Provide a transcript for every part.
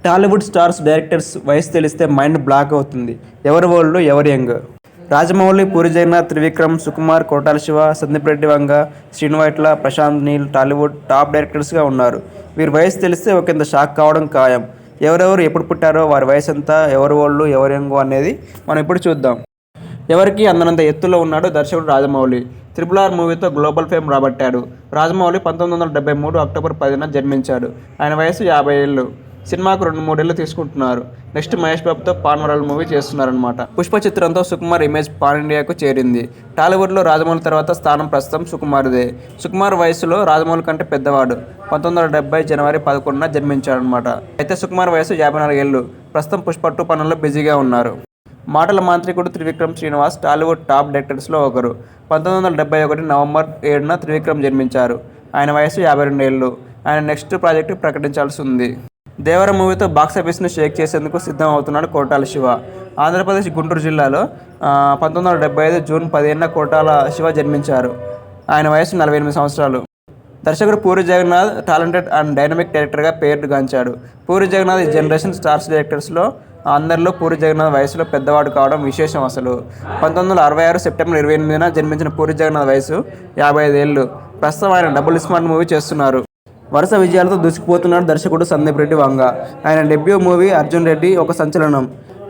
Tollywood stars directors వయసు తెలిస్తే mind block అవుతుంది. ఎవరి ఓల్డ్ ఎవరి యంగ్. రాజమౌళి, పూరి జగన్నాథ్, త్రివిక్రమ్, సుకుమార్, కొట్టాల శివ, సందీప్ రెడ్డి వంగ, శ్రీను వైట్ల, ప్రశాంత్ నీల్ టాలీవుడ్ టాప్ డైరెక్టర్స్గా ఉన్నారు. వీరి వయసు తెలిస్తే ఒకంత షాక్ కావడం ఖాయం. ఎవరెవరు ఎప్పుడు పుట్టారో, వారి వయసు ఎంత, ఎవరి ఓల్డ్ ఎవరి యంగ్ అనేది మనం ఇప్పుడు చూద్దాం. ఎవరికి అందనంత ఎత్తులో ఉన్నాడు దర్శకుడు రాజమౌళి. RRR మూవీతో గ్లోబల్ ఫేమ్ రాబట్టాడు. రాజమౌళి 1973 అక్టోబర్ 10న జన్మించాడు. ఆయన వయసు 50 ఏళ్ళు. సినిమాకు 2-3 ఏళ్ళు తీసుకుంటున్నారు. నెక్స్ట్ మహేష్ బాబుతో పాన్ వరల్డ్ మూవీ చేస్తున్నారనమాట. పుష్ప చిత్రంతో సుకుమార్ ఇమేజ్ పాన్ ఇండియాకు చేరింది. టాలీవుడ్లో రాజమౌళి తర్వాత స్థానం ప్రస్తుతం సుకుమార్దే. సుకుమార్ వయసులో రాజమౌళి కంటే పెద్దవాడు. 1970 జనవరి 11న జన్మించాడనమాట. అయితే సుకుమార్ వయసు 54 ఏళ్ళు. ప్రస్తుతం పుష్ప 2 పనుల్లో బిజీగా ఉన్నారు. మాటల మాంత్రికుడు త్రివిక్రమ్ శ్రీనివాస్ టాలీవుడ్ టాప్ డైరెక్టర్స్లో ఒకరు. 1971 నవంబర్ 7న త్రివిక్రమ్ జన్మించారు. ఆయన వయసు 52 ఏళ్ళు. ఆయన నెక్స్ట్ ప్రాజెక్టు ప్రకటించాల్సి ఉంది. దేవర మూవీతో బాక్సాఫీస్ను షేక్ చేసేందుకు సిద్ధం అవుతున్నాడు కొట్టాల శివ. ఆంధ్రప్రదేశ్ గుంటూరు జిల్లాలో 1975 జూన్ 15న కొట్టాల శివ జన్మించారు. ఆయన వయసు 48 సంవత్సరాలు. దర్శకుడు Puri Jagannadh talented and dynamic డైరెక్టర్గా పేరుగాంచాడు. పూరి జగన్నాథ్ ఈ జనరేషన్ స్టార్స్ డైరెక్టర్స్లో అందరిలో పూరి జగన్నాథ్ వయసులో పెద్దవాడు కావడం విశేషం. అసలు 1966 సెప్టెంబర్ 28న జన్మించిన పూరి జగన్నాథ్ వయసు 55 ఏళ్ళు. ప్రస్తుతం ఆయన డబుల్ స్మార్ట్ మూవీ చేస్తున్నారు. వరుస విజయాలతో దూసుకుపోతున్నాడు దర్శకుడు సందీప్ రెడ్డి వంగ. ఆయన డెబ్యూ మూవీ అర్జున్ రెడ్డి ఒక సంచలనం.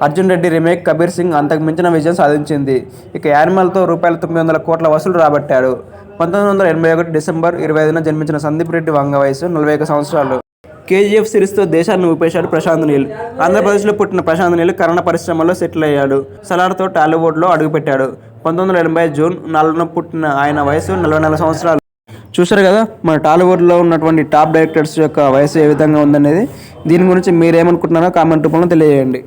అర్జున్ రెడ్డి రీమేక్ కబీర్ సింగ్ అంతకు మించిన విజయం సాధించింది. ఇక యానిమల్తో ₹900 కోట్ల వసూలు రాబట్టాడు. 1981 డిసెంబర్ 25న జన్మించిన సందీప్ రెడ్డి వంగ వయసు 41 సంవత్సరాలు. KGF సిరీస్తో దేశాన్ని ఊపేశాడు ప్రశాంత్ నీల్. ఆంధ్రప్రదేశ్లో పుట్టిన ప్రశాంత్ నీల్ కన్నడ పరిశ్రమలో సెటిల్ అయ్యాడు. సలార్తో టాలీవుడ్లో అడుగుపెట్టాడు. 1980 జూన్ 4న పుట్టిన ఆయన వయసు 44 సంవత్సరాలు. చూశారు కదా మన టాలీవుడ్లో ఉన్నటువంటి టాప్ డైరెక్టర్స్ యొక్క వయసు ఏ విధంగా ఉందనేది. దీని గురించి మీరేమనుకుంటున్నారో కామెంట్ రూపంలో తెలియజేయండి.